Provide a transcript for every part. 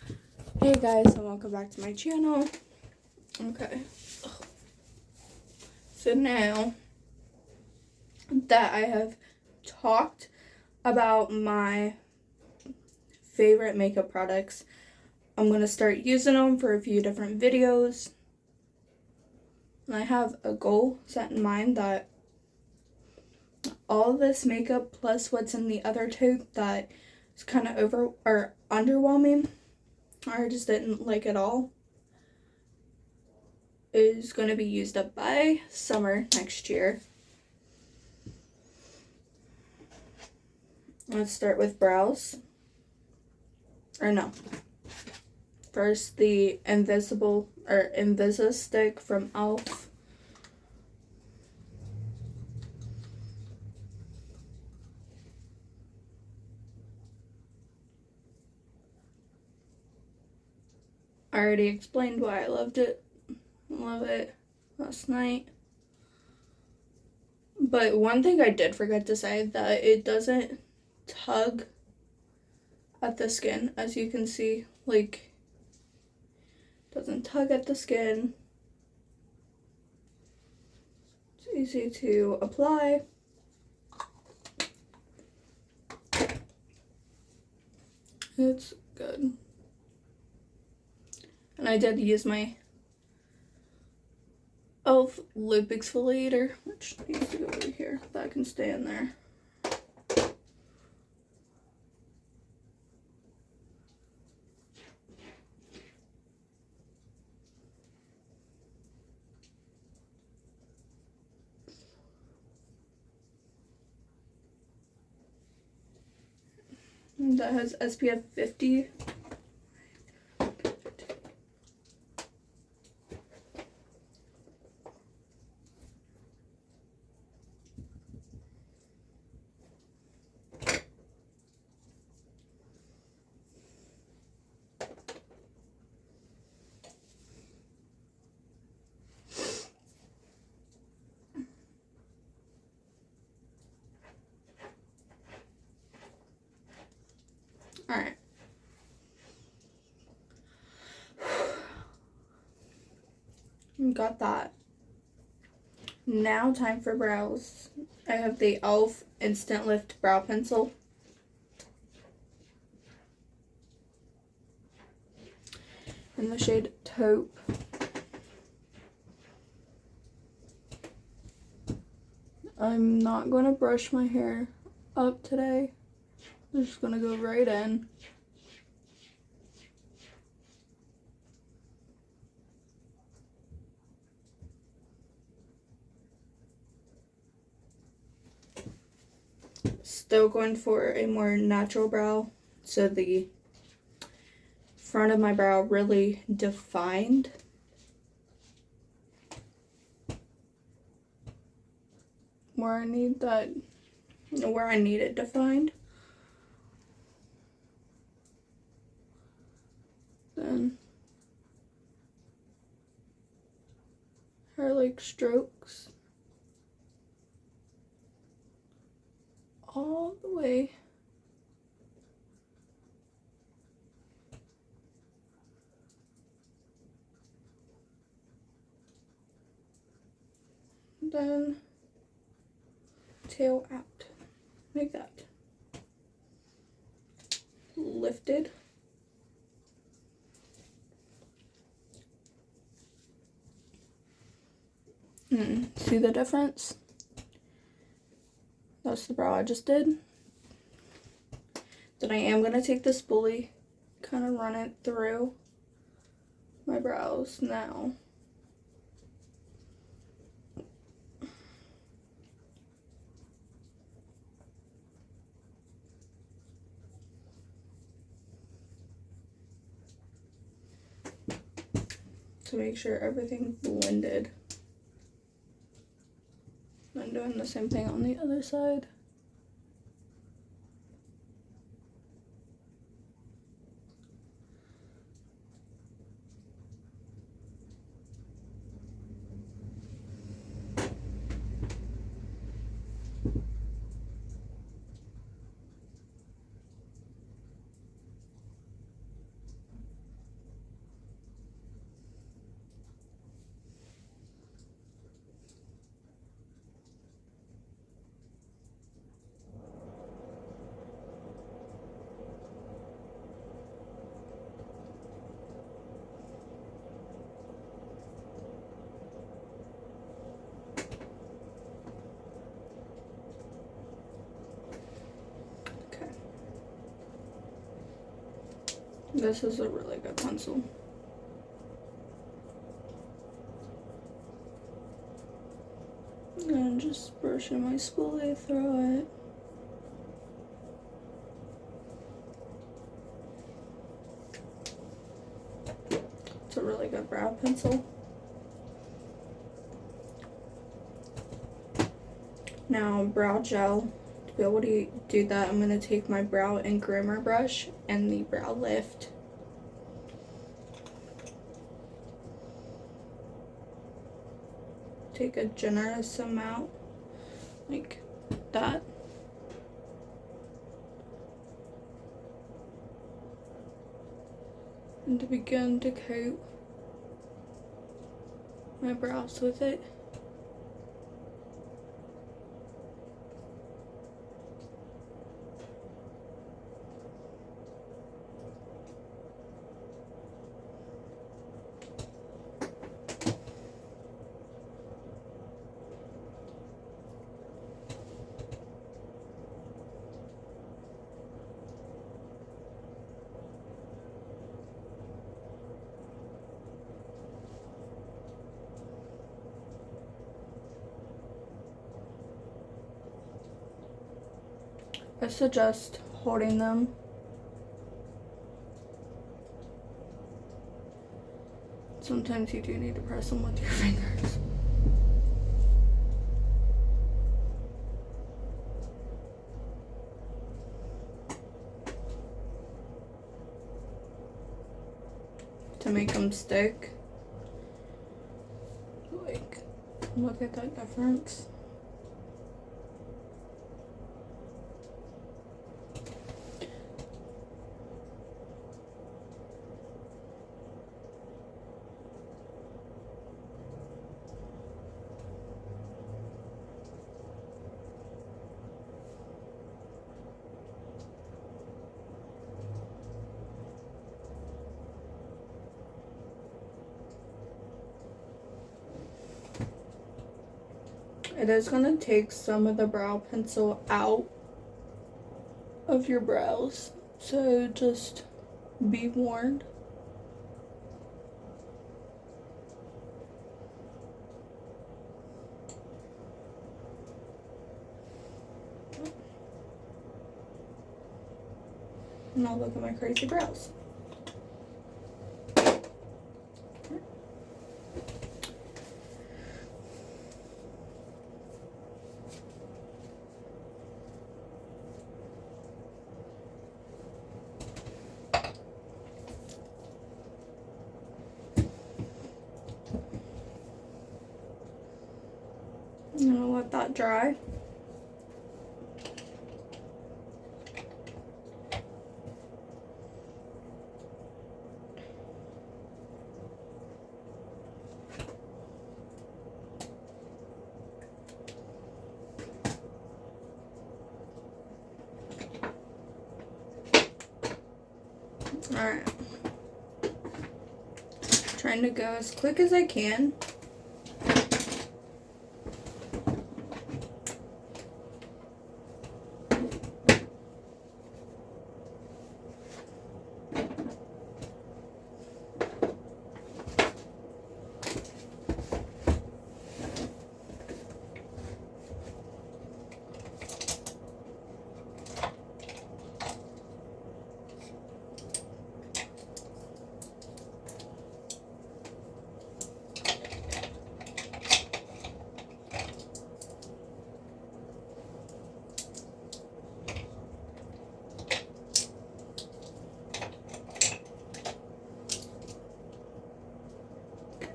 Hey guys, and welcome back to my channel. Okay, so now that I have talked about my favorite makeup products, I'm going to start using them for a few different videos. And I have a goal set in mind that all this makeup plus what's in the other two that is kind of underwhelming, or I just didn't like at all, is going to be used up by summer next year. Let's start with brows. Or no. First, the Invisa stick from e.l.f. I already explained why I loved it. Love it last night. But one thing I did forget to say, that it doesn't tug at the skin, as you can see. Like, doesn't tug at the skin. It's easy to apply. It's good. And I did use my e.l.f. lip exfoliator, which needs to go over here. That can stay in there. That has SPF 50. Alright. Got that. Now time for brows. I have the e.l.f. Instant Lift Brow Pencil. In the shade Taupe. I'm not going to brush my hair up today. I'm just going to go right in. Still going for a more natural brow, so the front of my brow really defined. Where I need it defined. Then hair like strokes all the way then tail out like that. Lifted. See the difference? That's the brow I just did. Then I am going to take this spoolie, kind of run it through my brows now. To make sure everything's blended. I'm doing the same thing on the other side. This is a really good pencil. And just brushing my spoolie through it. It's a really good brow pencil. Now, brow gel. To be able to do that, I'm going to take my brow and groomer brush and the brow lift. Take a generous amount, like that. And to begin to coat my brows with it. I suggest holding them. Sometimes you do need to press them with your fingers. To make them stick. Like, look at that difference. It is going to take some of the brow pencil out of your brows, so just be warned. Now look at my crazy brows. I'm gonna let that dry. Alright. Trying to go as quick as I can.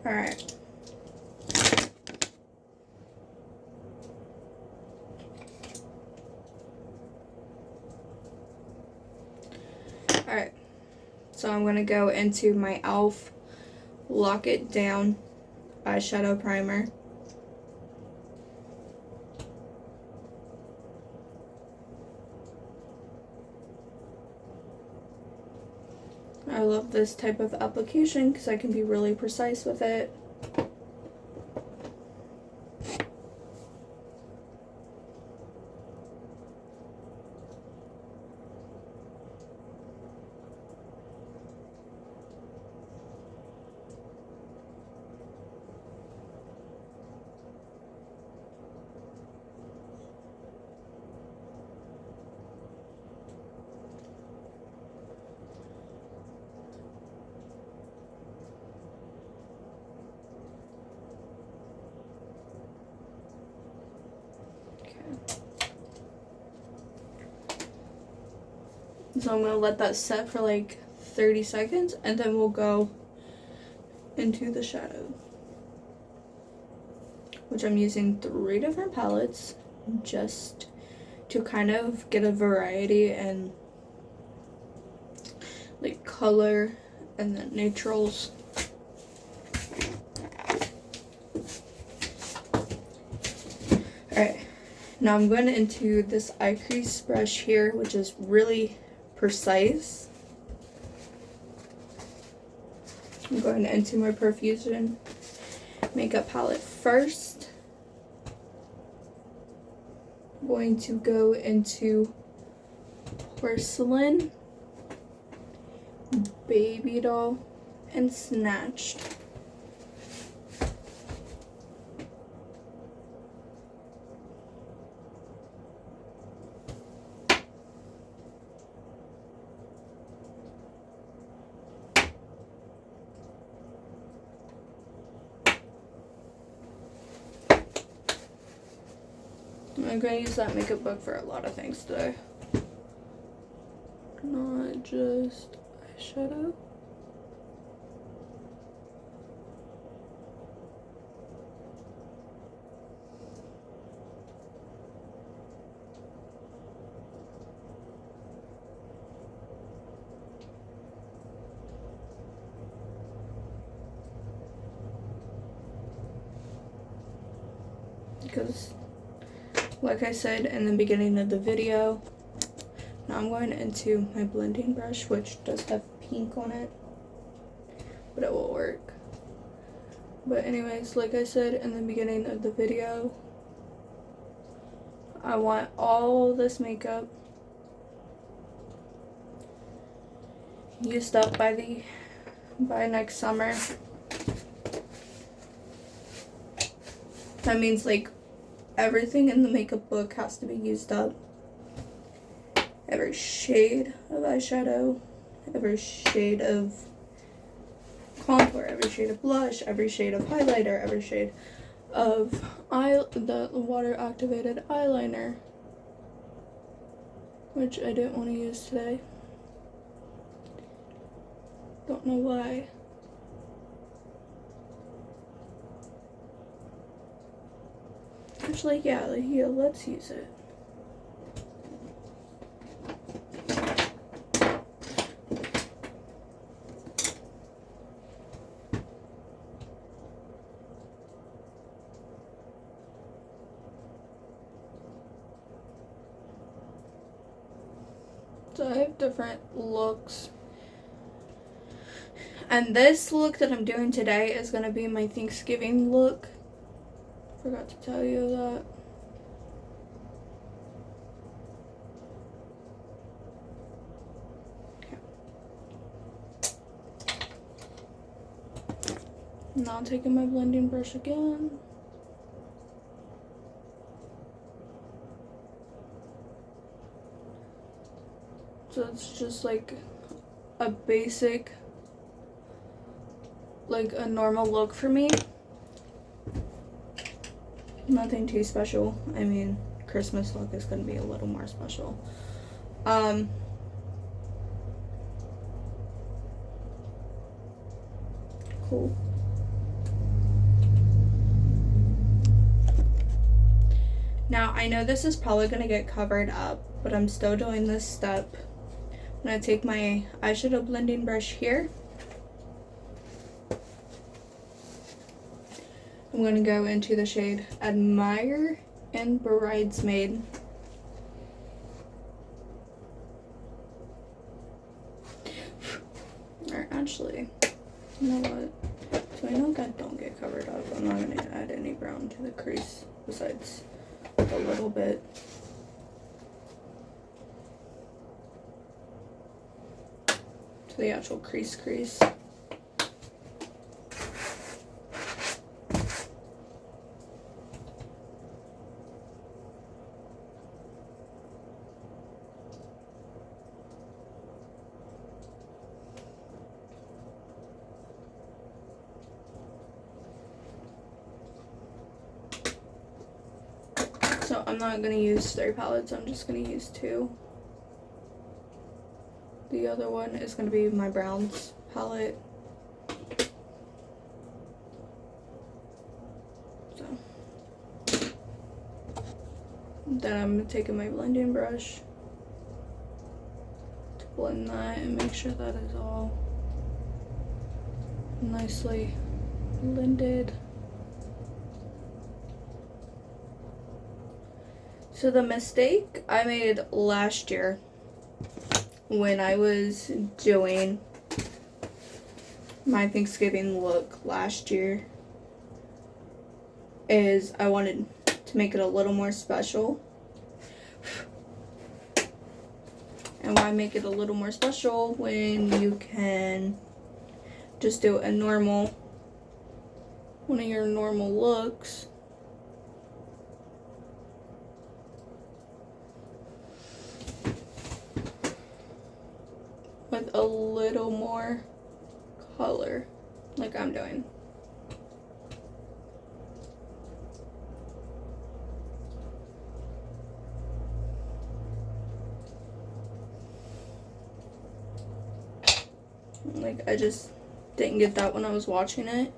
Alright. Alright. So I'm going to go into my e.l.f. Lock It Down eyeshadow primer. I love this type of application because I can be really precise with it. So I'm going to let that set for like 30 seconds and then we'll go into the shadow, which I'm using 3 different palettes just to kind of get a variety and like color and then neutrals. Alright, now I'm going into this eye crease brush here, which is really precise. I'm going into my Profusion makeup palette first. I'm going to go into Porcelain, Baby Doll, and Snatched. I'm going to use that makeup book for a lot of things today. Not just eyeshadow. Because like I said in the beginning of the video, now I'm going into my blending brush, which does have pink on it, but it will work. But anyways, like I said in the beginning of the video, I want all this makeup used up by next summer. That means like everything in the makeup book has to be used up. Every shade of eyeshadow, every shade of contour, every shade of blush, every shade of highlighter, every shade of the water activated eyeliner, which I didn't want to use today. Don't know why. Actually, yeah, let's use it. So I have different looks. And this look that I'm doing today is going to be my Thanksgiving look. Forgot to tell you that. Now taking my blending brush again. So it's just like a basic, like a normal look for me. Nothing too special. I mean, Christmas look is going to be a little more special. Cool. Now, I know this is probably going to get covered up, but I'm still doing this step. I'm going to take my eyeshadow blending brush here. I'm going to go into the shade Admire and Bridesmaid. Or actually, you know what? So I know that don't get covered up. I'm not going to add any brown to the crease besides a little bit. To the actual crease. So I'm not going to use 3 palettes, I'm just going to use 2. the other one is going to be my browns palette. So then I'm taking my blending brush to blend that and make sure that is all nicely blended. So the mistake I made last year when I was doing my Thanksgiving look last year is I wanted to make it a little more special. And why make it a little more special when you can just do a normal, one of your normal looks. With a little more color, like I'm doing. Like, I just didn't get that when I was watching it.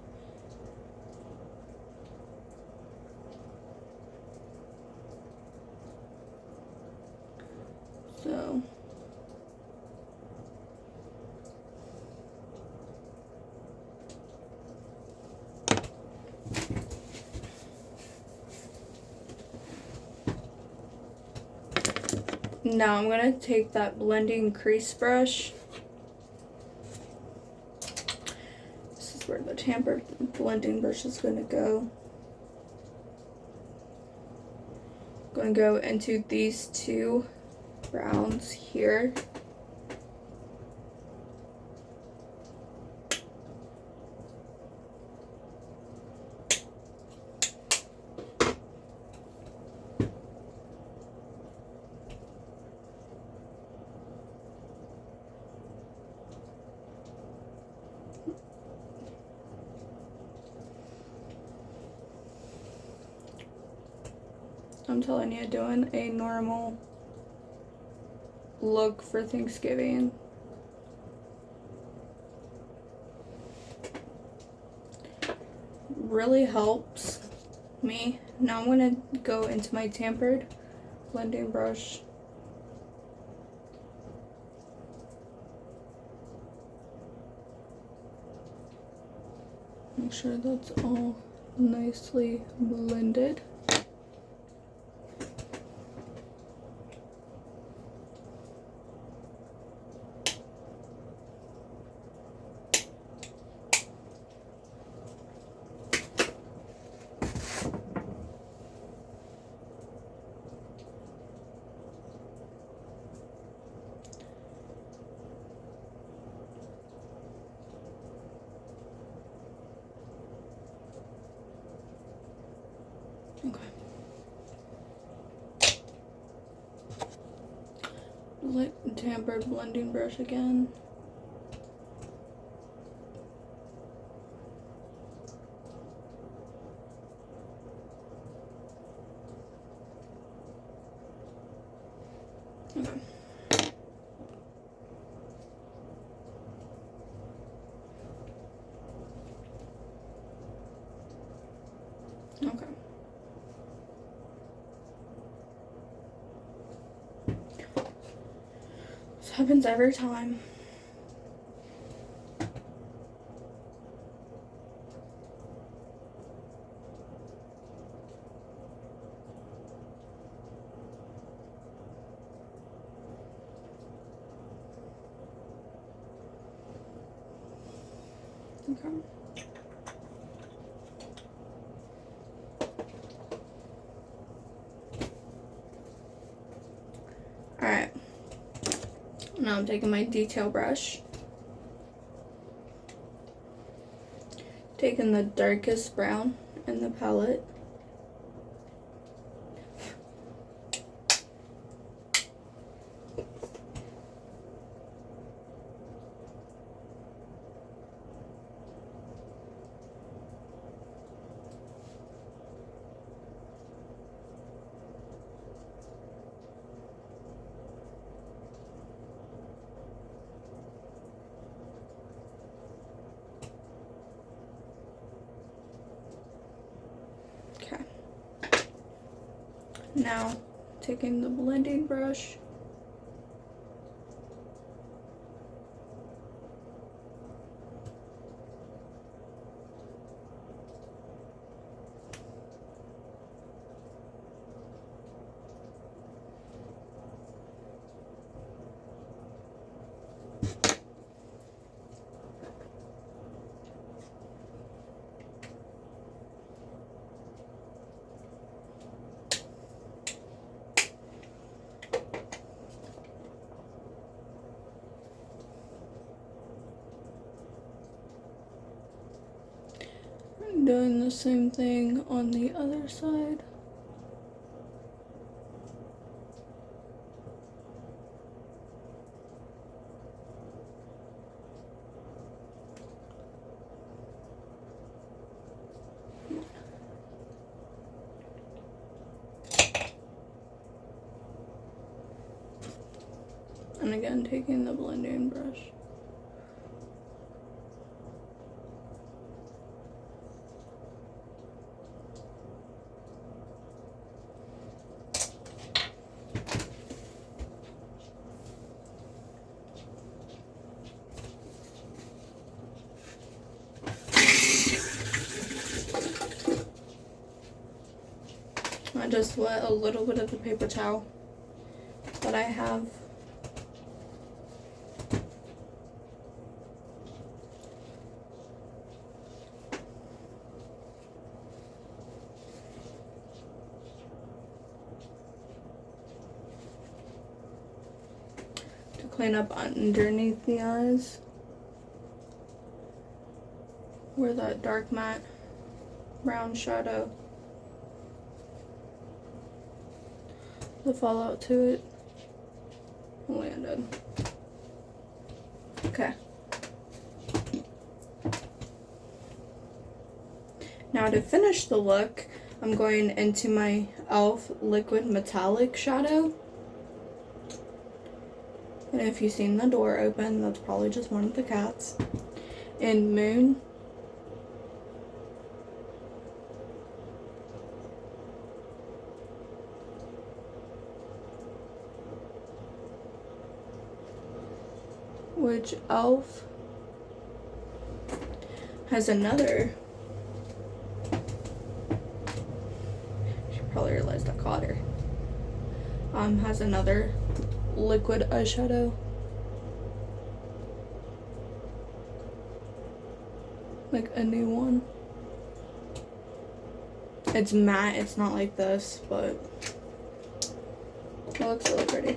So now I'm going to take that blending crease brush. This is where the tampered blending brush is going to go. I'm going to go into these two browns here. I'm telling you, doing a normal look for Thanksgiving really helps me. Now I'm going to go into my tampered blending brush. Make sure that's all nicely blended. Okay. Tampered blending brush again. Okay. Okay. This happens every time. Okay. Alright. Now I'm taking my detail brush. Taking the darkest brown in the palette. Now, taking the blending brush. Doing the same thing on the other side. And again, taking the blending brush. I just wet a little bit of the paper towel that I have. To clean up underneath the eyes, where that dark matte brown shadow, the fallout to it landed. Okay. Now to finish the look, I'm going into my e.l.f. Liquid Metallic Shadow. And if you've seen the door open, that's probably just one of the cats. In Moon. Which e.l.f. has another. She probably realized I caught her. Has another liquid eyeshadow. Like a new one. It's matte, it's not like this, but it looks really pretty.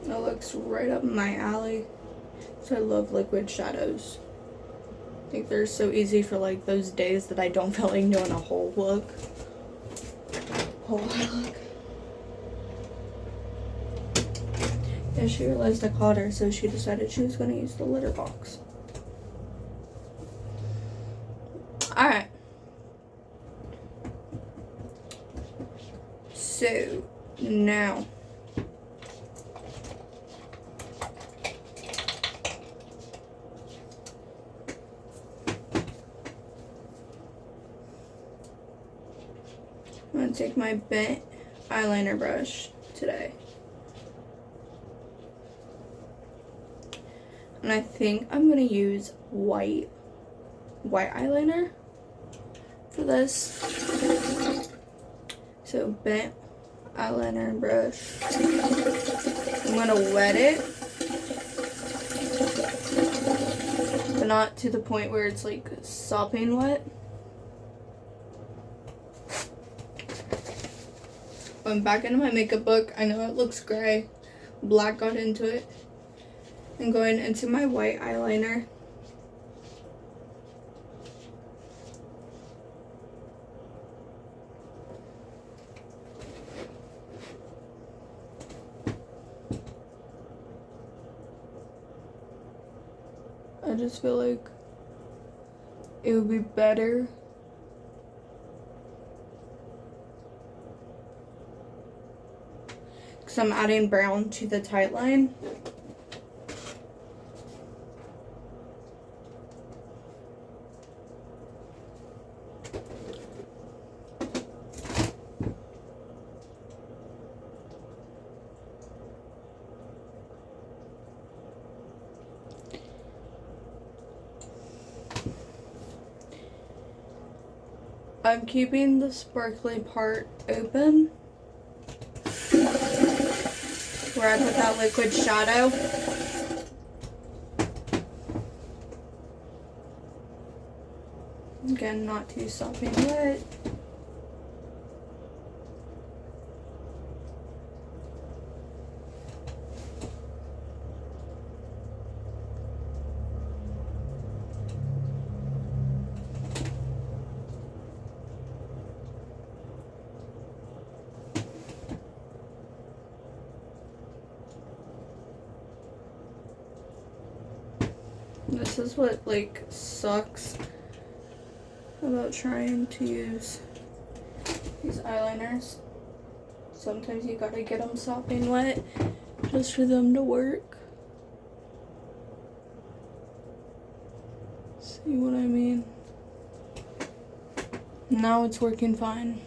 It looks right up my alley. So I love liquid shadows. I think they're so easy for like those days that I don't feel like doing a whole look. Yeah, she realized I caught her, so she decided she was going to use the litter box. Alright. So, now. I'm going to take my bent eyeliner brush today. And I think I'm going to use white eyeliner for this. So bent eyeliner brush. I'm going to wet it. But not to the point where it's like sopping wet. I'm back into my makeup book. I know it looks gray. Black got into it. I'm going into my white eyeliner. I just feel like it would be better because I'm adding brown to the tight line. I'm keeping the sparkly part open where I put that liquid shadow. Again, not too sopping wet. This is what like sucks about trying to use these eyeliners. Sometimes you gotta get them sopping wet just for them to work. See what I mean? Now it's working fine.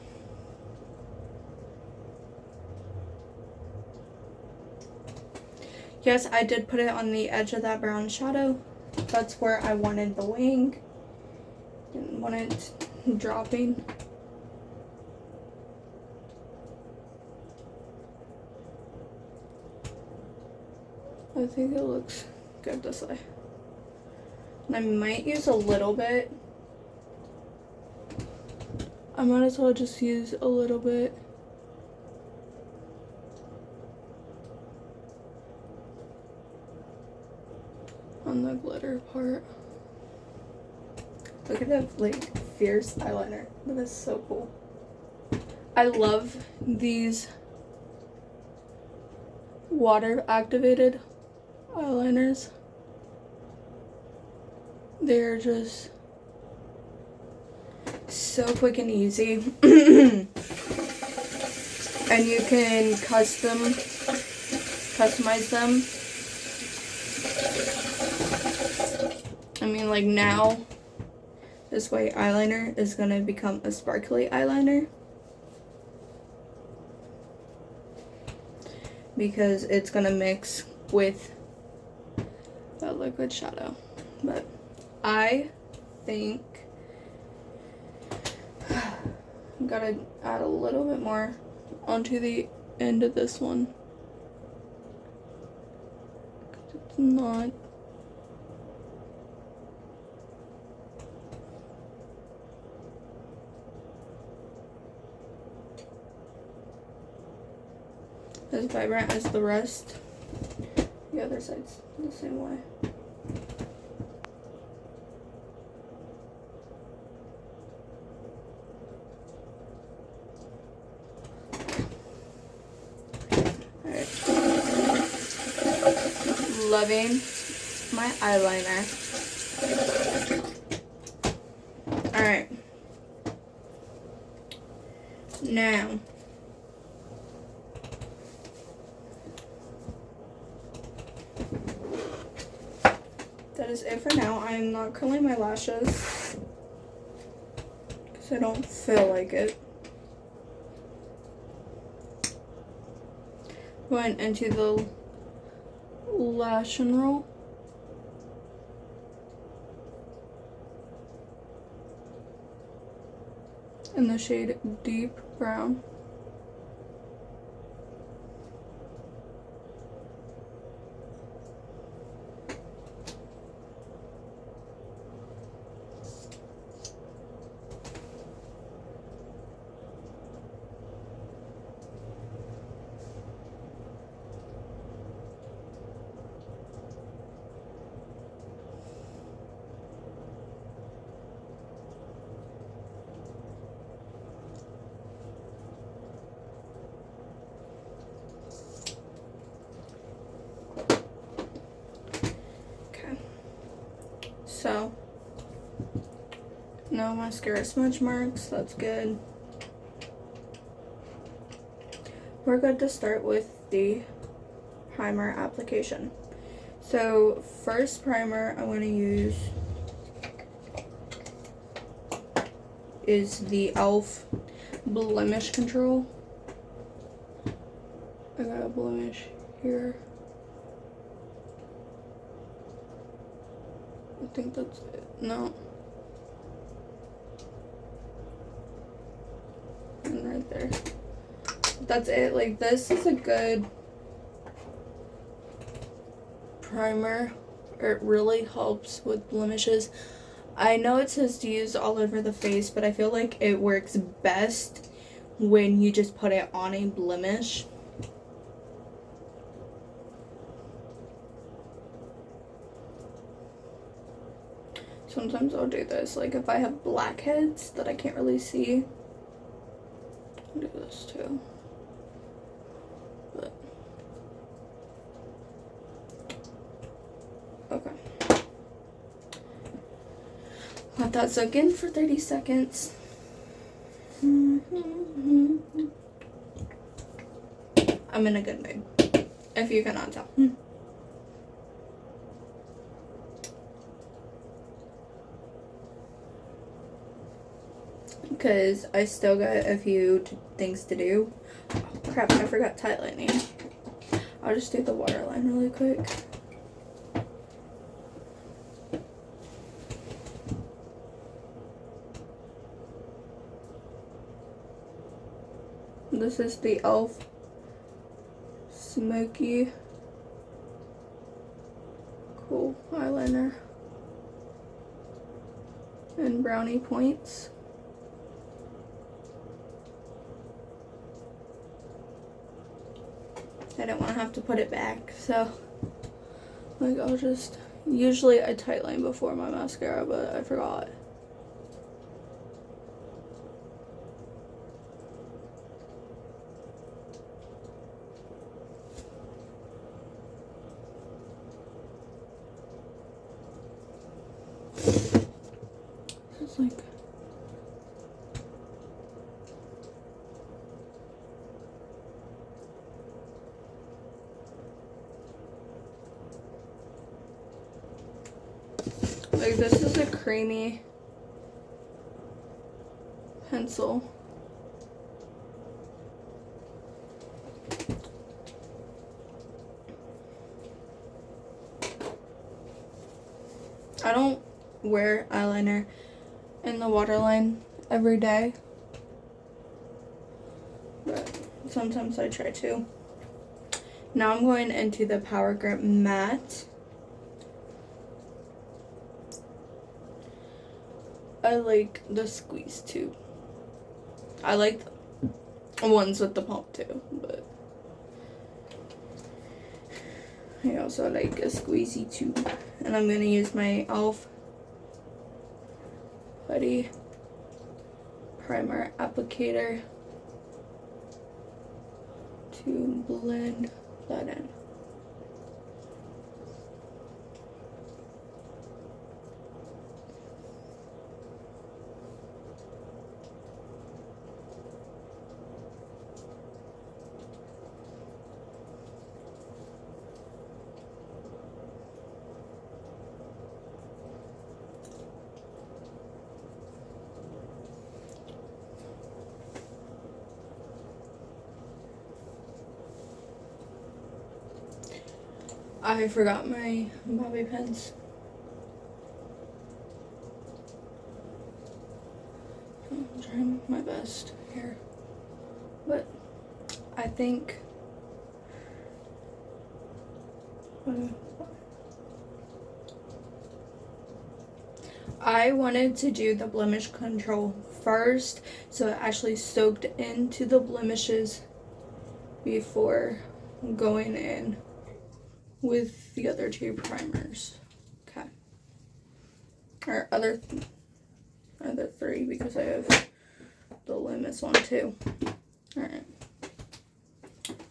Yes, I did put it on the edge of that brown shadow. That's where I wanted the wing. Didn't want it dropping. I think it looks good this way. And I might use a little bit. I might as well just use a little bit. On the glitter part. Look at that like fierce eyeliner. That is so cool. I love these water activated eyeliners. They're just so quick and easy. And you can customize them. I mean, like now, this white eyeliner is going to become a sparkly eyeliner. Because it's going to mix with that liquid shadow. But I think I'm going to add a little bit more onto the end of this one. It's not... as vibrant as the rest. The other side's the same way. Alright. Loving my eyeliner. Alright. Now, that is it for now. I am not curling my lashes because I don't feel like it. Going into the lash and roll. In the shade Deep Brown. So, no mascara smudge marks, that's good. We're good to start with the primer application. So, first primer I'm going to use is the e.l.f. Blemish Control. I got a blemish here. I think that's it. No. there. That's it. Like, this is a good primer. It really helps with blemishes. I know it says to use all over the face, but I feel like it works best when you just put it on a blemish. Sometimes I'll do this, like if I have blackheads that I can't really see, I'll do this too. But okay. Let that soak in for 30 seconds. I'm in a good mood, if you cannot tell. Because I still got a few things to do. Oh, crap, I forgot tightening. I'll just do the waterline really quick. This is the e.l.f. Smoky Cool Eyeliner and brownie points. I didn't want to have to put it back, so like I'll just, usually I tightline before my mascara, but I forgot. It's like this is a creamy pencil. I don't wear eyeliner in the waterline every day, but sometimes I try to. Now I'm going into the Power Grip Matte. I like the squeeze tube. I like the ones with the pump too, but I also like a squeezy tube. And I'm going to use my e.l.f. Putty Primer Applicator to blend that in. I forgot my bobby pins. I'm trying my best here, but I think I wanted to do the blemish control first, so it actually soaked into the blemishes before going in with the other two primers. Okay. Or other three, because I have the Loomis one too. Alright.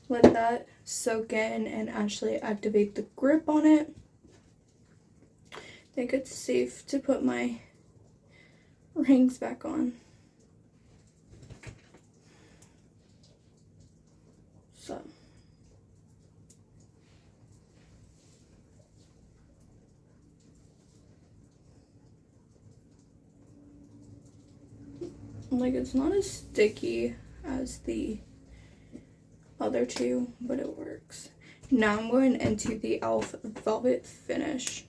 Let that soak in and actually activate the grip on it. I think it's safe to put my rings back on. So. Like, it's not as sticky as the other two, but it works. Now I'm going into the e.l.f. Velvet Finish.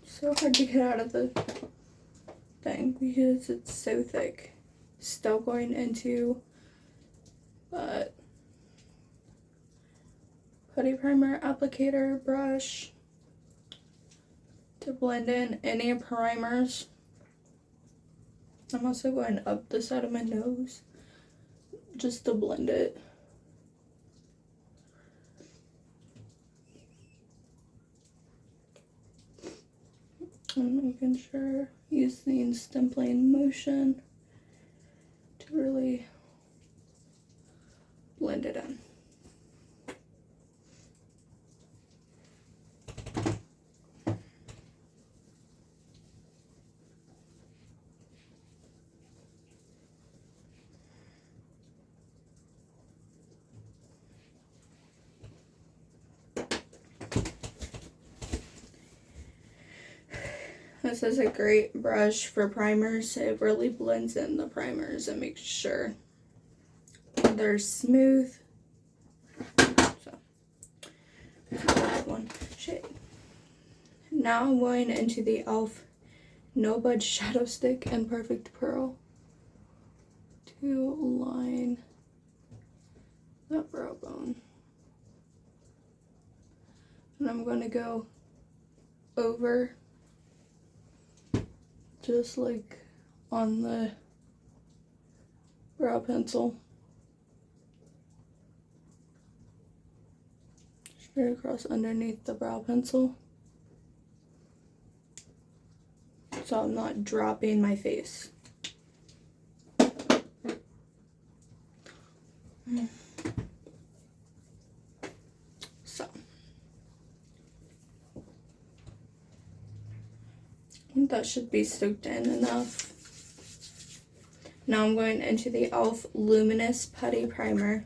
So hard to get out of the thing because it's so thick. still going into putty primer applicator brush to blend in any primers. I'm also going up the side of my nose just to blend it. I'm making sure using stippling motion to really blend it in. This is a great brush for primers. It really blends in the primers and makes sure they're smooth. So, that's a good one. Shit. Now I'm going into the e.l.f. No Budge Shadow Stick and Perfect Pearl to line that brow bone. And I'm going to go over just like on the brow pencil, straight across underneath the brow pencil, so I'm not dropping my face. So that should be soaked in enough. Now I'm going into the e.l.f. Luminous Putty Primer.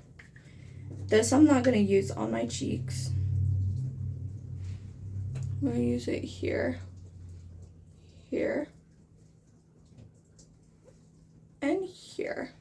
This I'm not going to use on my cheeks. I'm going to use it here, here, and here.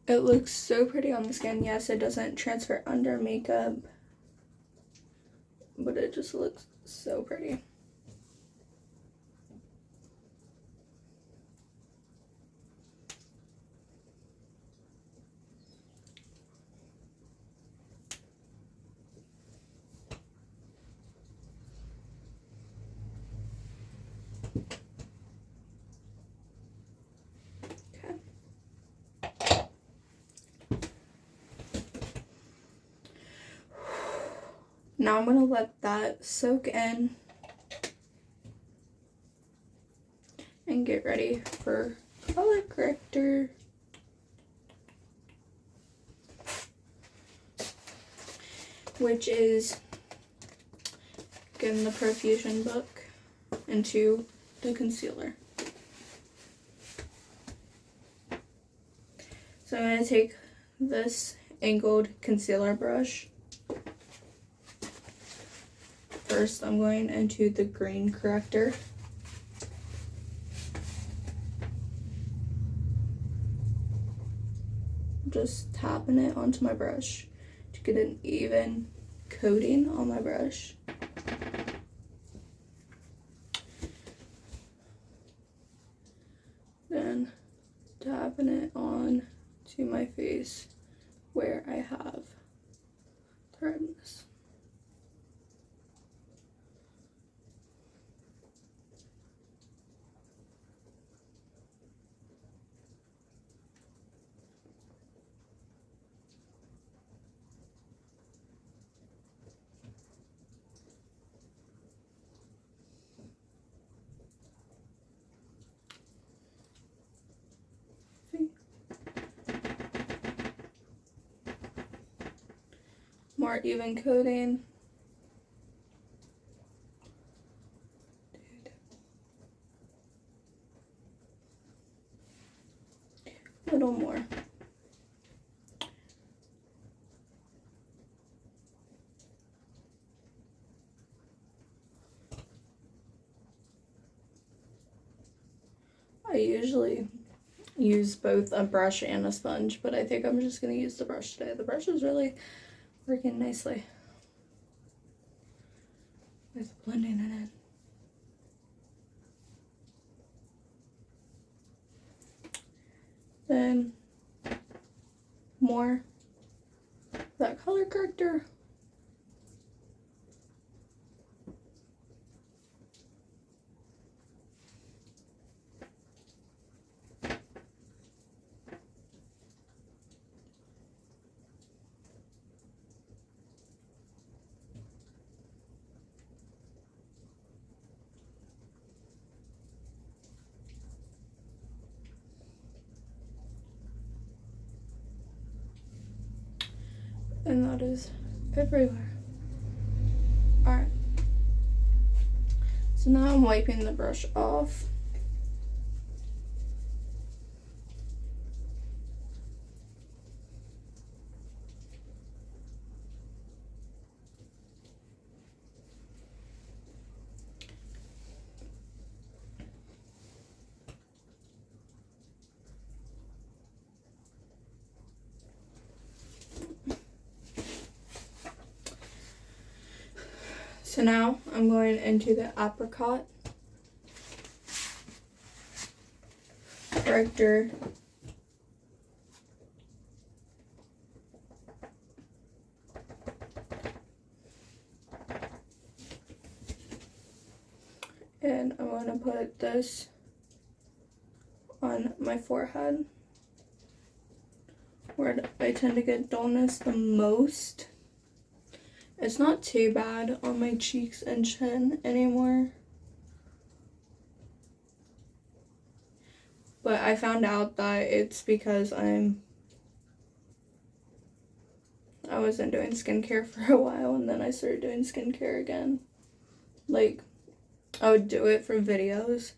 It looks so pretty on the skin. Yes, it doesn't transfer under makeup, but it just looks so pretty. Now I'm going to let that soak in and get ready for color corrector. Which is getting the Profusion book into the concealer. So I'm going to take this angled concealer brush. First, I'm going into the green corrector. Just tapping it onto my brush to get an even coating on my brush. Then tapping it on to my face where I have the redness. More even coating. A little more. use both a brush and a sponge, but I think I'm just going to use the brush today. The brush is really working nicely with blending it in. Then more that color corrector. And that is everywhere. Alright. So now I'm wiping the brush off. So now I'm going into the apricot corrector. And I'm going to put this on my forehead, where I tend to get dullness the most. It's not too bad on my cheeks and chin anymore. But I found out that it's because I wasn't doing skincare for a while, and then I started doing skincare again. Like, I would do it for videos,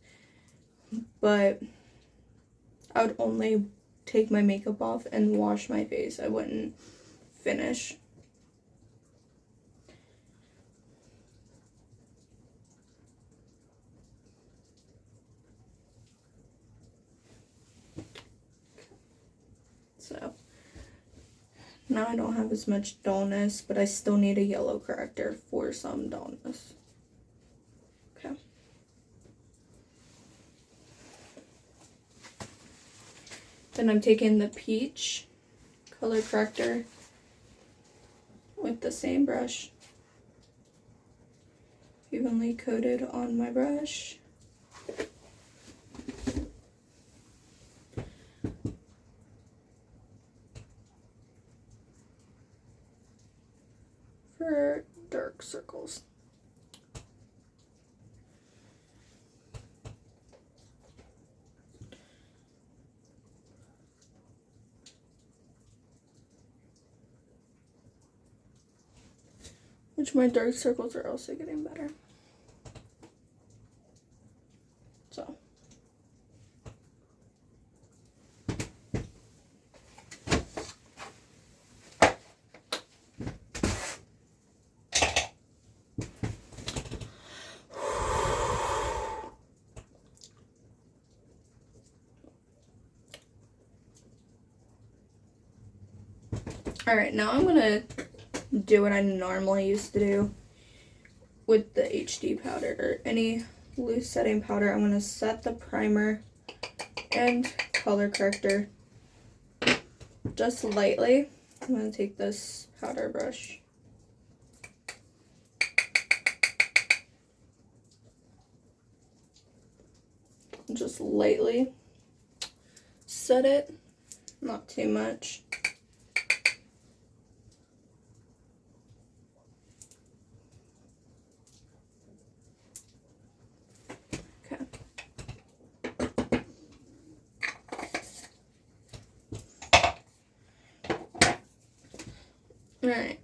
but I would only take my makeup off and wash my face. I wouldn't finish. So now I don't have as much dullness, but I still need a yellow corrector for some dullness. Okay. Then I'm taking the peach color corrector with the same brush, evenly coated on my brush. For dark circles. Which my dark circles are also getting better. So. Alright, now I'm gonna do what I normally used to do with the HD powder or any loose setting powder. I'm gonna set the primer and color corrector just lightly. I'm gonna take this powder brush. Just lightly set it, not too much. Okay. All right.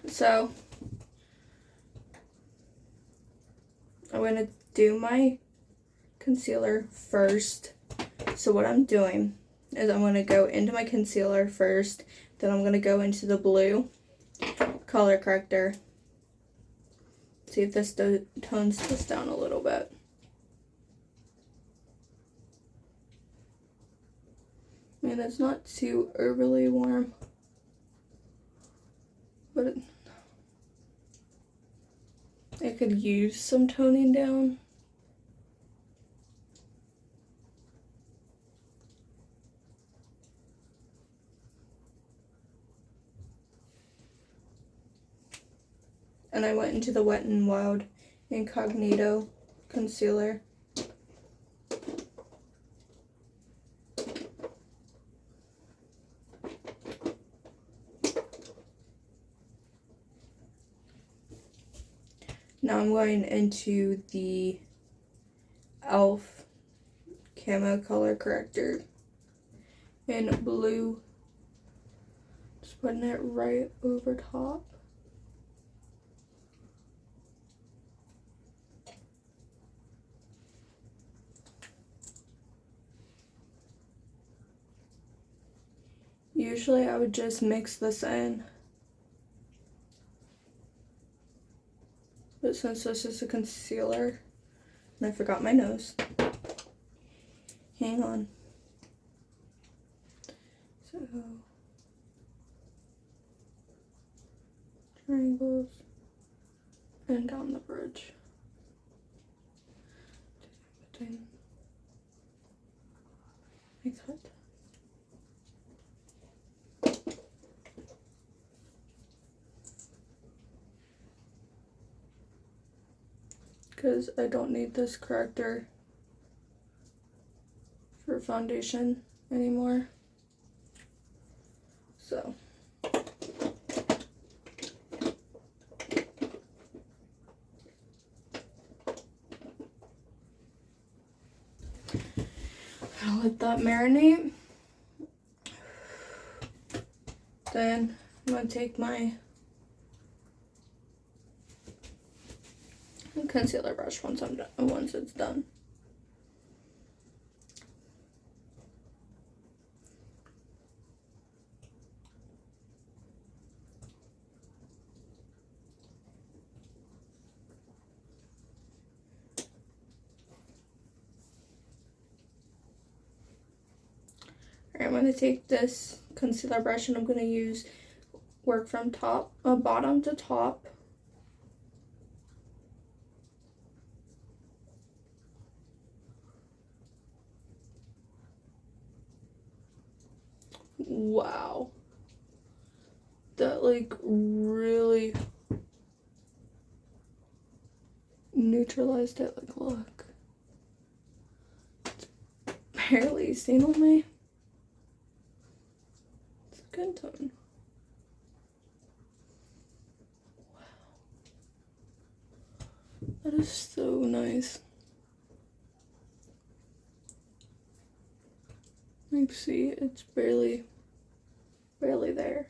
So I'm going to do my concealer first. So what I'm doing is I'm going to go into my concealer first, then I'm going to go into the blue color corrector, See if this tones this down a little bit. I mean, it's not too overly warm, but it could use some toning down. And I went into the Wet n Wild Incognito concealer. Now I'm going into the e.l.f. Camo Color Corrector in blue. Just putting it right over top. Usually I would just mix this in, but since this is a concealer, and I forgot my nose, hang on. So, triangles, and down the bridge. Like that. Because I don't need this corrector for foundation anymore. So. I'll let that marinate. Then I'm going to take my concealer brush once it's done. Alright, I'm going to take this concealer brush and I'm going to work from bottom to top. Wow. That like really neutralized it. Like, look. It's barely stain on me. It's a good tone. Wow. That is so nice. Like, see, it's barely there.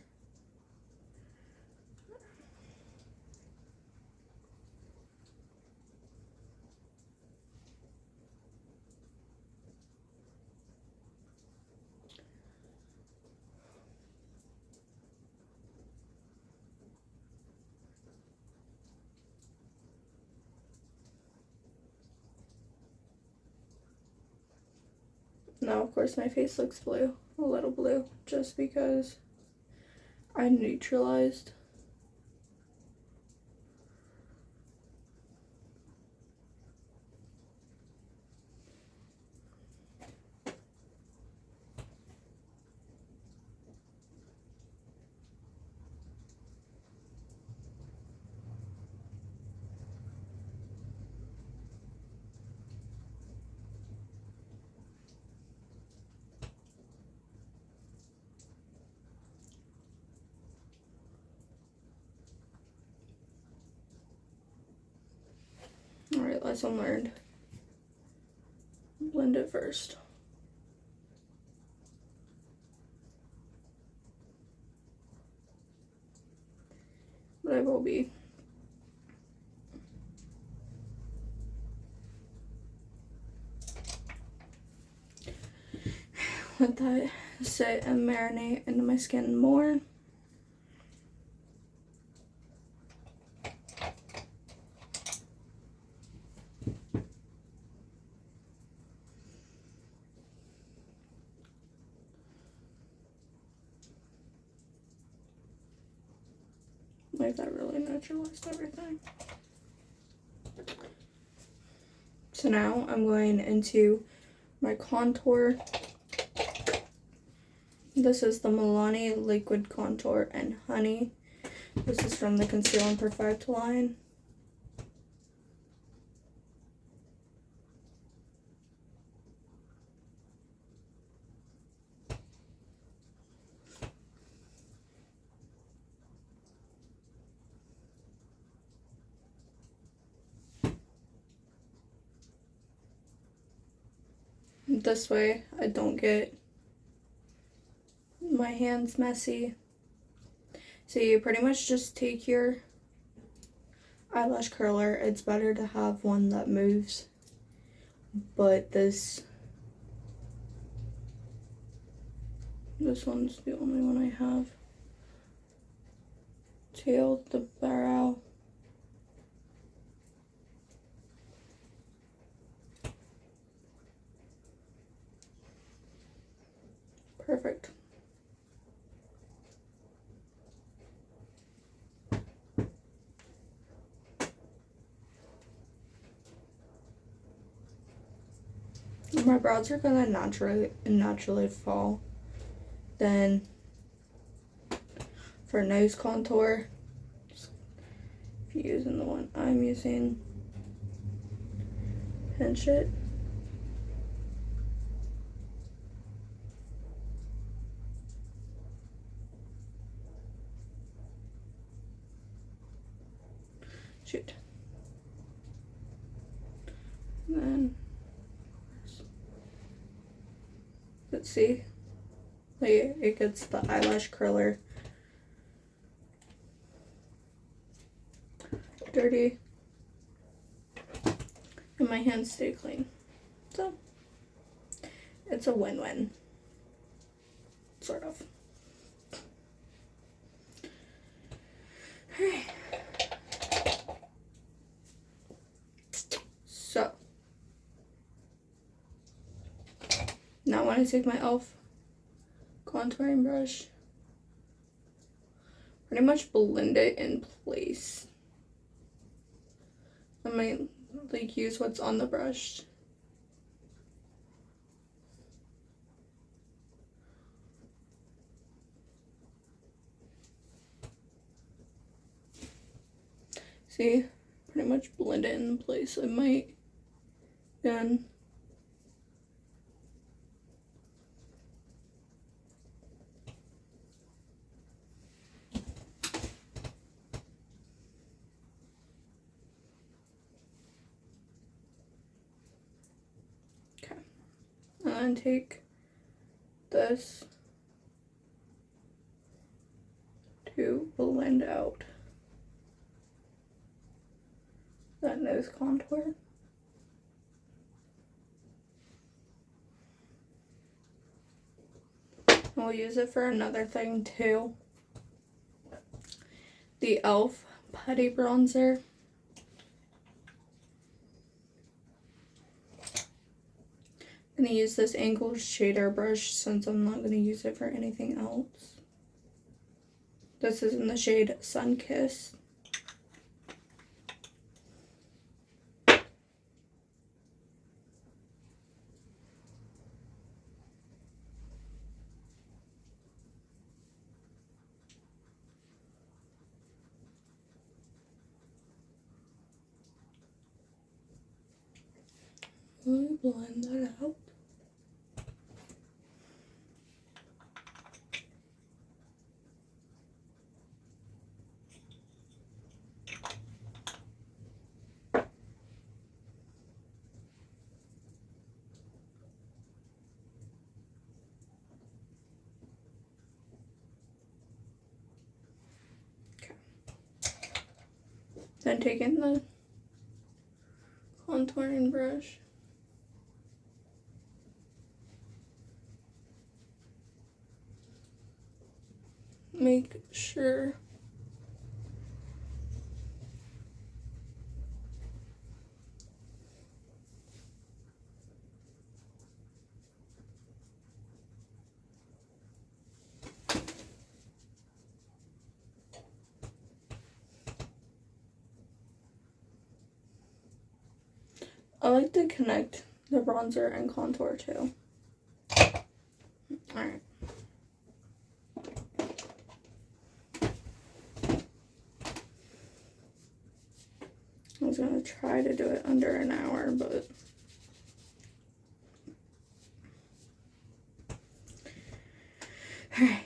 Now, of course, my face looks blue, a little blue, just because I neutralized. Alright, lesson learned. Blend it first. But I will be. Let that sit and marinate into my skin more. like that really neutralized everything. So now I'm going into my contour. This is the Milani Liquid Contour and Honey. This is from the Conceal and Perfect line. This way I don't get my hands messy. So you pretty much just take your eyelash curler. It's better to have one that moves, but this one's the only one I have. Tail the brow. Perfect. My brows are gonna naturally fall. Then for nose contour, if you're using the one I'm using, pinch it. Shoot. And then, let's see, like it gets the eyelash curler dirty, and my hands stay clean. So it's a win-win, sort of. Alright. So now when I take my e.l.f. contouring brush, pretty much blend it in place. I might like use what's on the brush. See, pretty much blend it in place. I might then and take this to blend out that nose contour. We'll use it for another thing too. The e.l.f. Putty Bronzer. I'm going to use this angled shader brush since I'm not going to use it for anything else. This is in the shade Sunkissed. We'll blend that out. Then taking the contouring brush, make sure I like to connect the bronzer and contour too. Alright. I was going to try to do it under an hour, but alright.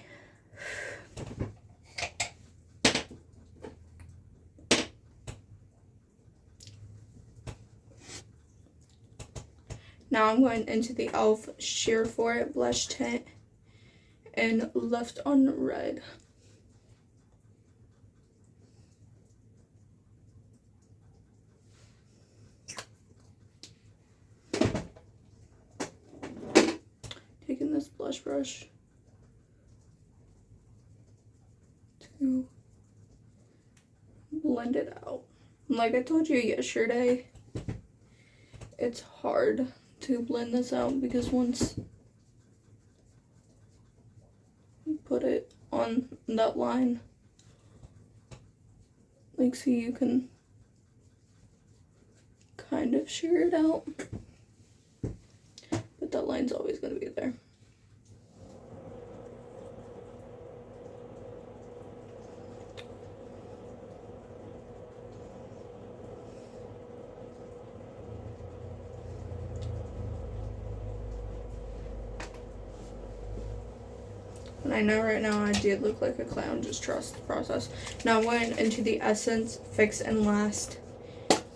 Now I'm going into the e.l.f. Sheer For It blush tint and Lift on Red. Taking this blush brush to blend it out. Like I told you yesterday, it's hard to blend this out because once you put it on that line, like, see, you can kind of shear it out, but that line's always going to be there. And I know right now I did look like a clown, just trust the process. Now I'm going into the Essence Fix and Last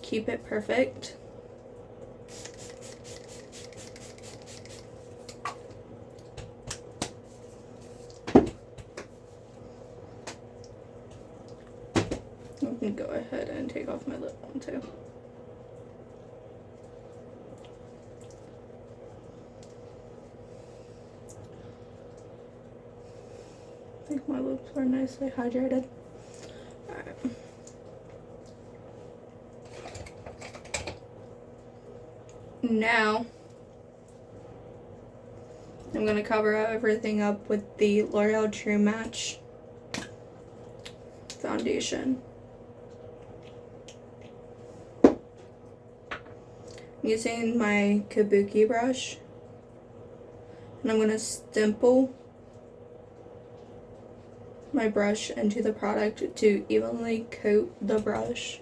Keep It Perfect. I can go ahead and take off my lip balm too. I think my lips are nicely hydrated. Alright. Now, I'm going to cover everything up with the L'Oreal True Match foundation. Using my Kabuki brush, and I'm going to stipple my brush into the product to evenly coat the brush.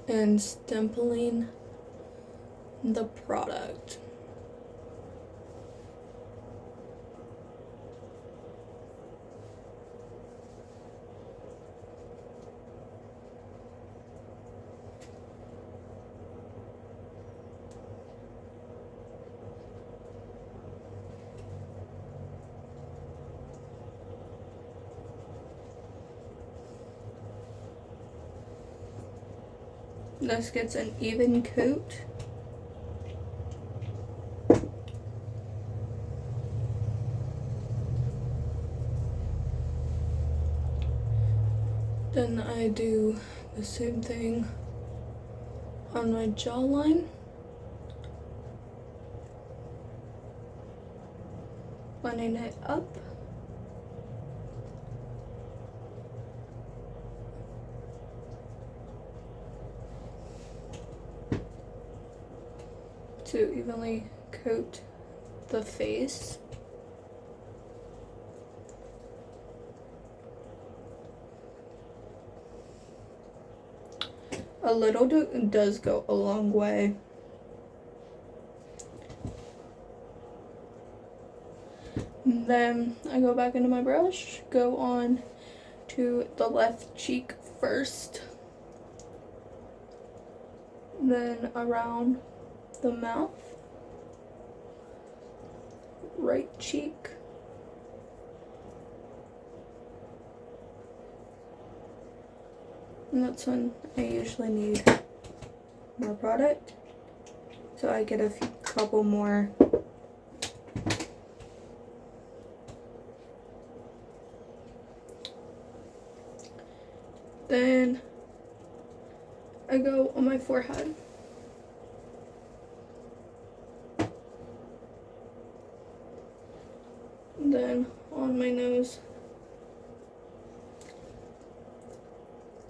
And stippling the product. This gets an even coat. Then I do the same thing on my jawline. Blending it up. To evenly coat the face. A little does go a long way. And then I go back into my brush, go on to the left cheek first, then around the mouth, right cheek, and that's when I usually need more product, so I get a couple more then I go on my forehead. And then on my nose.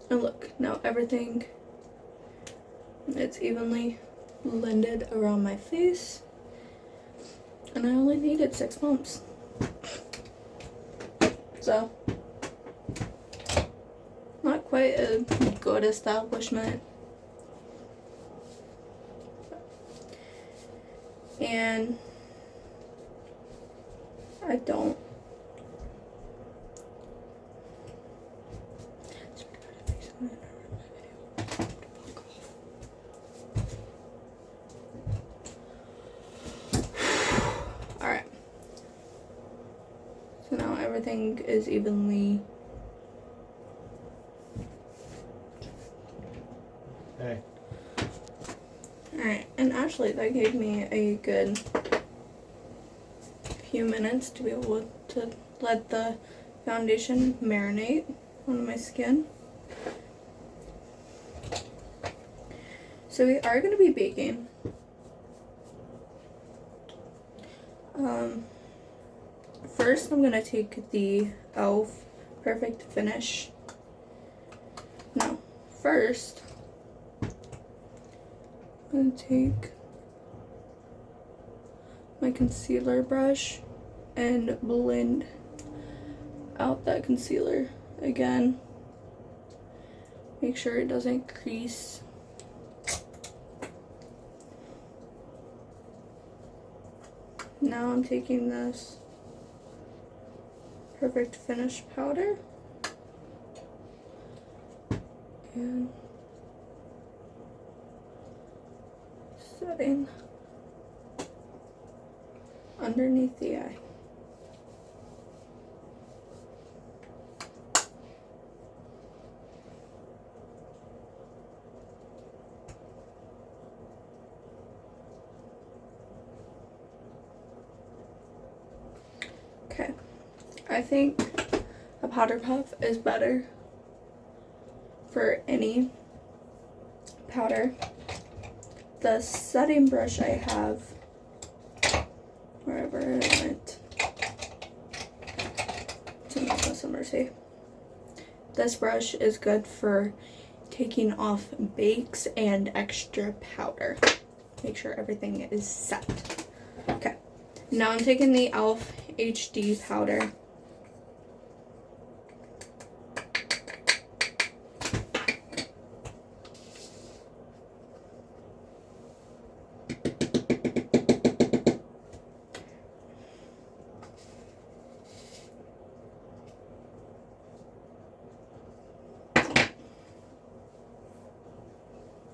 And look, now everything, it's evenly blended around my face. And I only needed 6 pumps. So, not quite a good establishment. And I don't. Alright. So now everything is evenly. Hey. Alright, and actually that gave me a good few minutes to be able to let the foundation marinate on my skin. So we are going to be baking. First I'm going to take the e.l.f. Perfect Finish. No, first I'm going to take my concealer brush and blend out that concealer again. Make sure it doesn't crease. Now I'm taking this Perfect Finish powder and setting underneath the eye. Okay, I think a powder puff is better for any powder. The setting brush I have, wherever it went, to Melissa Mercy. This brush is good for taking off bakes and extra powder. Make sure everything is set. Okay, now I'm taking the e.l.f. HD powder.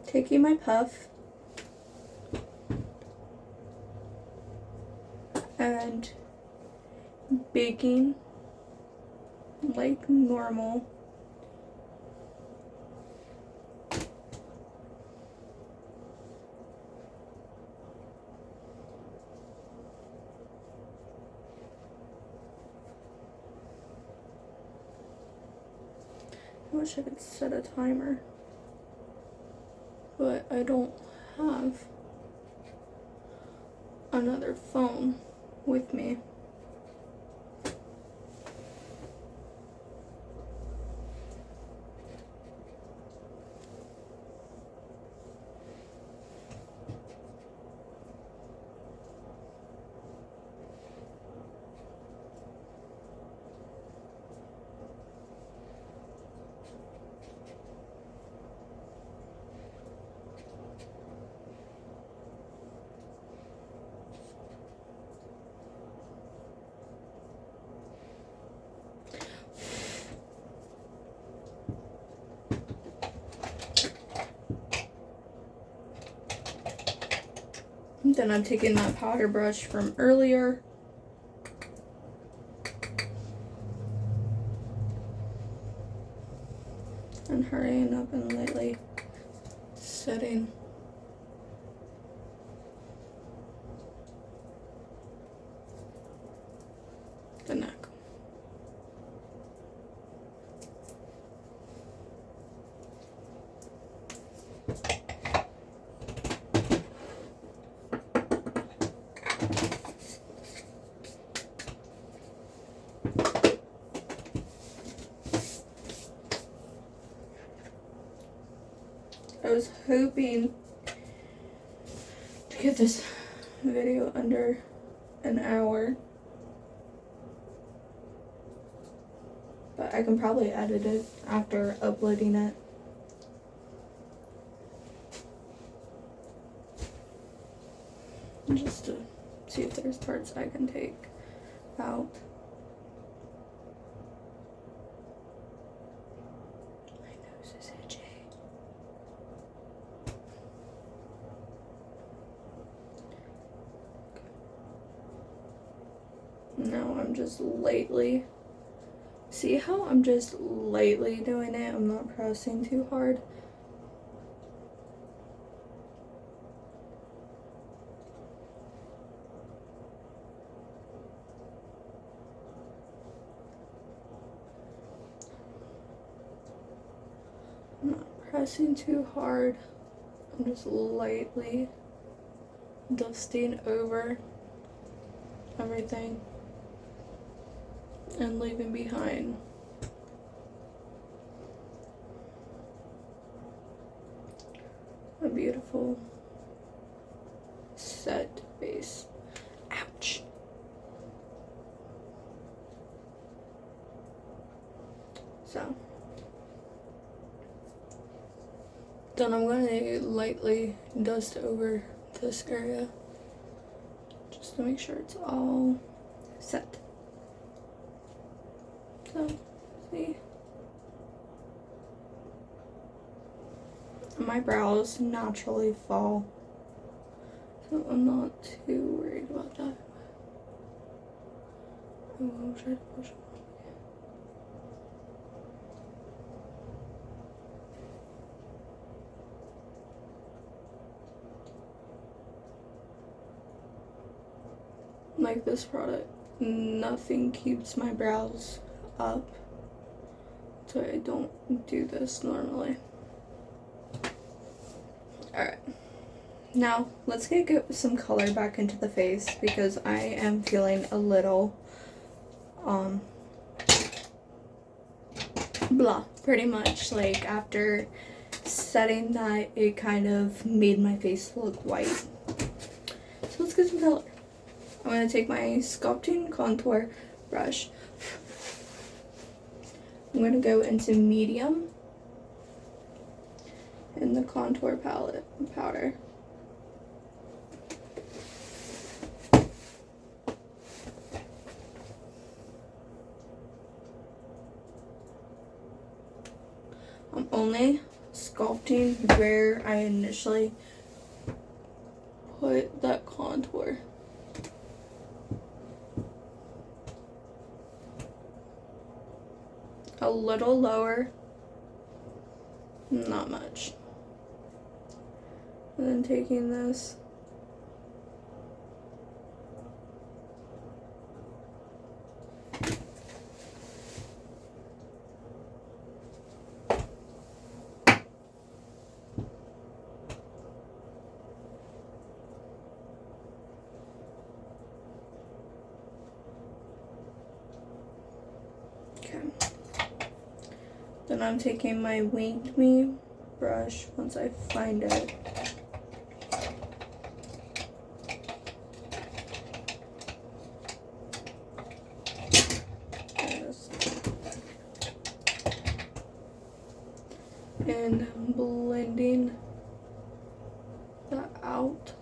Taking my puff and baking like normal. I wish I could set a timer, but I don't have another phone with me. Then I'm taking that powder brush from earlier and hurrying up and lightly setting the neck. was hoping to get this video under an hour, but I can probably edit it after uploading it. Just to see if there's parts I can take out. My nose is itchy. Now I'm just lightly, see how I'm just lightly doing it? I'm not pressing too hard. I'm not pressing too hard. I'm just lightly dusting over everything and leaving behind a beautiful set base. Ouch. So then I'm going to lightly dust over this area just to make sure it's all set. So, see, my brows naturally fall, so I'm not too worried about that. I will try to push it. Like this product, nothing keeps my brows up, so I don't do this normally. Alright, now let's get some color back into the face because I am feeling a little blah, pretty much. Like after setting that, it kind of made my face look white. So let's get some color. I'm going to take my sculpting contour brush. I'm going to go into medium in the contour palette powder. I'm only sculpting where I initially put that contour. A little lower, not much. And then taking this then I'm taking my Winged Me brush once I find it. And blending that out.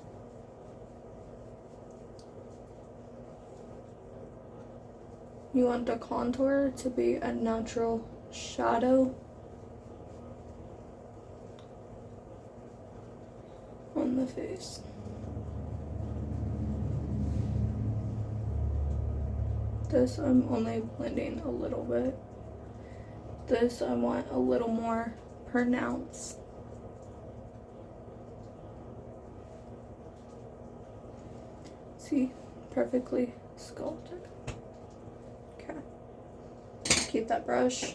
You want the contour to be a natural shadow on the face. This I'm only blending a little bit. This I want a little more pronounced. See, perfectly sculpted. Okay. Keep that brush.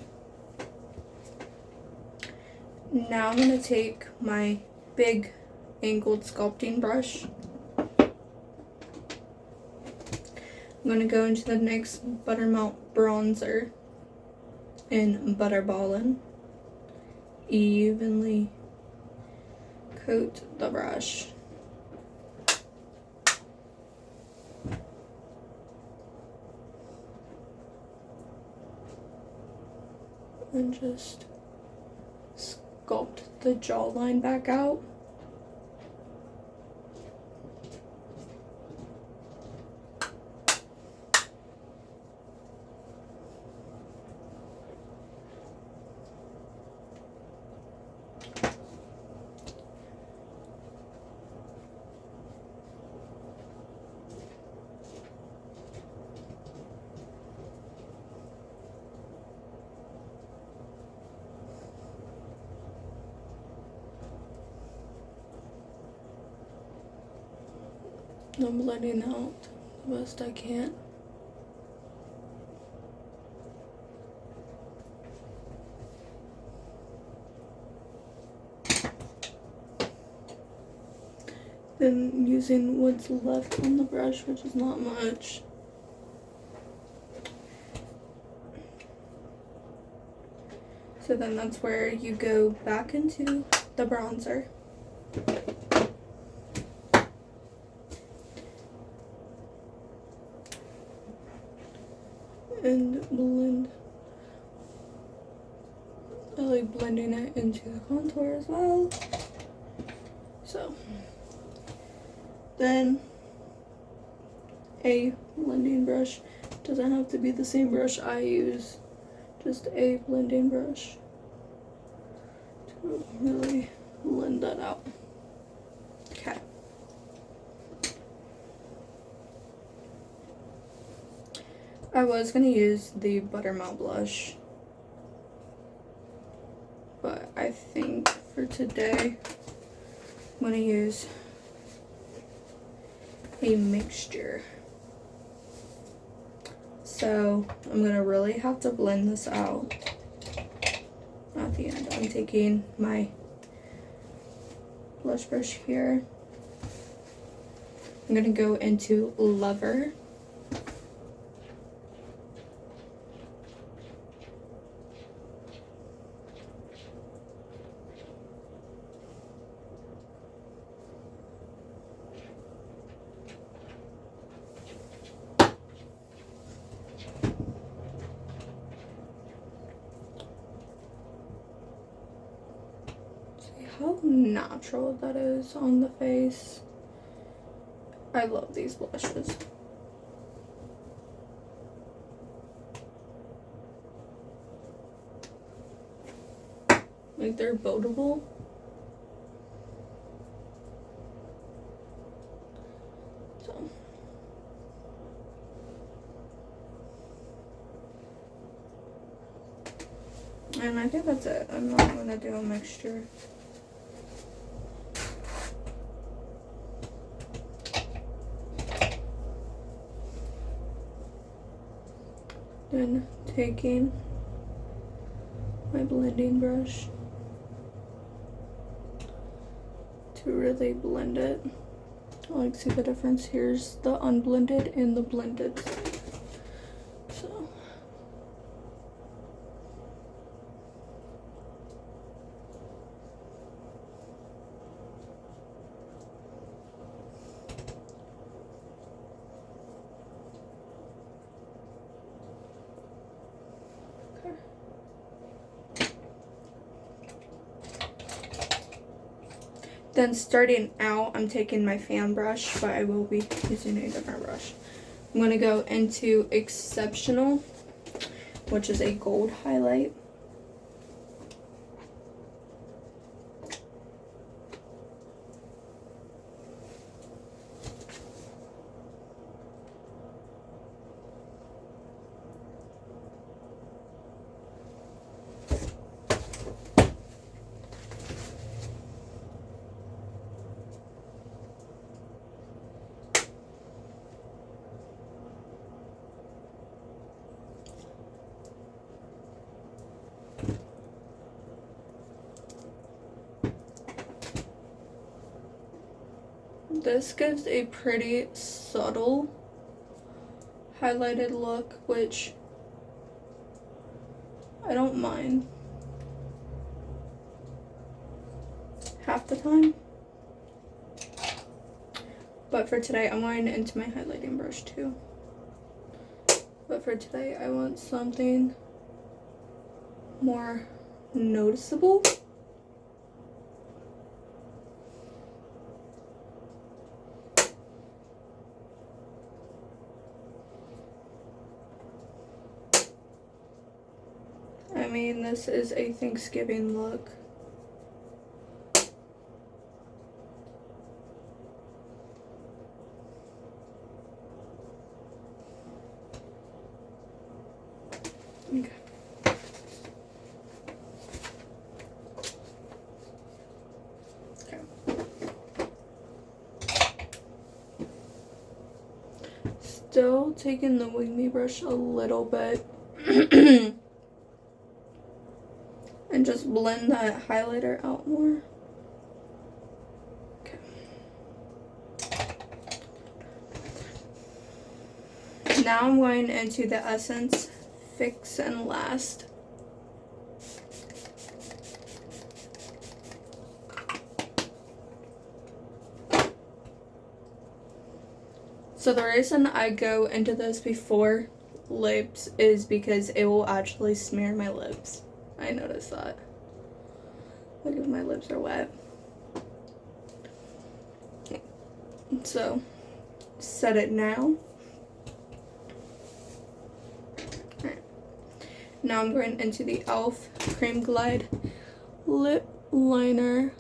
Now I'm going to take my big angled sculpting brush. I'm going to go into the NYX Buttermelt Bronzer and Butterballin'. Evenly coat the brush. And just sculpt the jawline back out. I'm blending out the best I can. Then using what's left on the brush, which is not much. So then that's where you go back into the bronzer. And blend. I like blending it into the contour as well. So then a blending brush, doesn't have to be the same brush I use, just a blending brush to really blend that out. Okay. I was gonna use the Buttermelt blush, but I think for today I'm gonna use a mixture. So I'm gonna really have to blend this out at the end. I'm taking my blush brush here. I'm gonna go into Lover. How natural that is on the face. I love these blushes. Like, they're boatable. So and I think that's it. I'm not gonna do a mixture. Then taking my blending brush to really blend it. I like see the difference. Here's the unblended and the blended. So then starting out, I'm taking my fan brush, but I will be using a different brush. I'm going to go into Exceptional, which is a gold highlight. This gives a pretty subtle highlighted look, which I don't mind half the time. But for today, I'm going into my highlighting brush too. But for today, I want something more noticeable. I mean, this is a Thanksgiving look. Okay. Still taking the Wing Me brush a little bit and just blend that highlighter out more. Okay. Now I'm going into the Essence Fix and Last. So the reason I go into this before lips is because it will actually smear my lips. I noticed that. Like if my lips are wet. So, set it now. Alright. Now I'm going into the e.l.f. Cream Glide Lip Liner.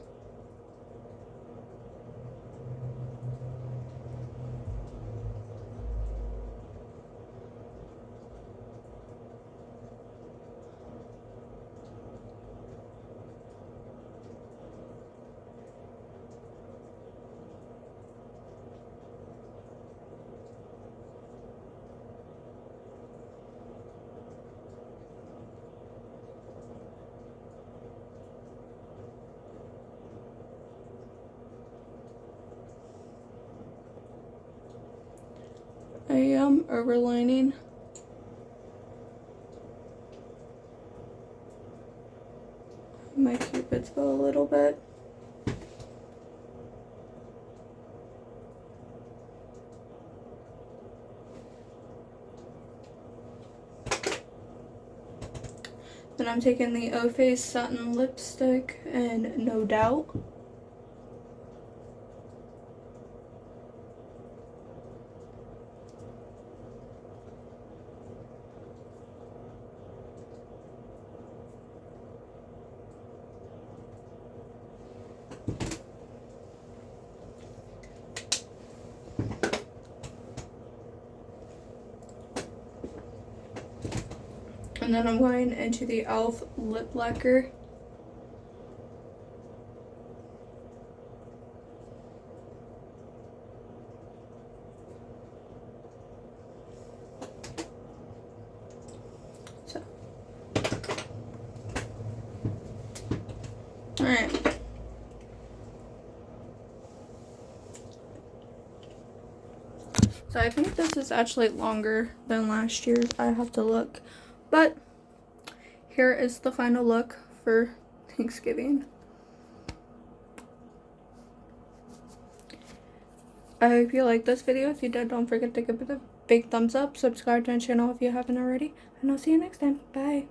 I am overlining. My Cupid's bow a little bit. Then I'm taking the O Face Satin Lipstick and No Doubt. And then I'm going into the e.l.f. Lip Lacquer. So. Alright. So I think this is actually longer than last year's. I have to look. But here is the final look for Thanksgiving. I hope you liked this video. If you did, don't forget to give it a big thumbs up. Subscribe to my channel if you haven't already. And I'll see you next time. Bye.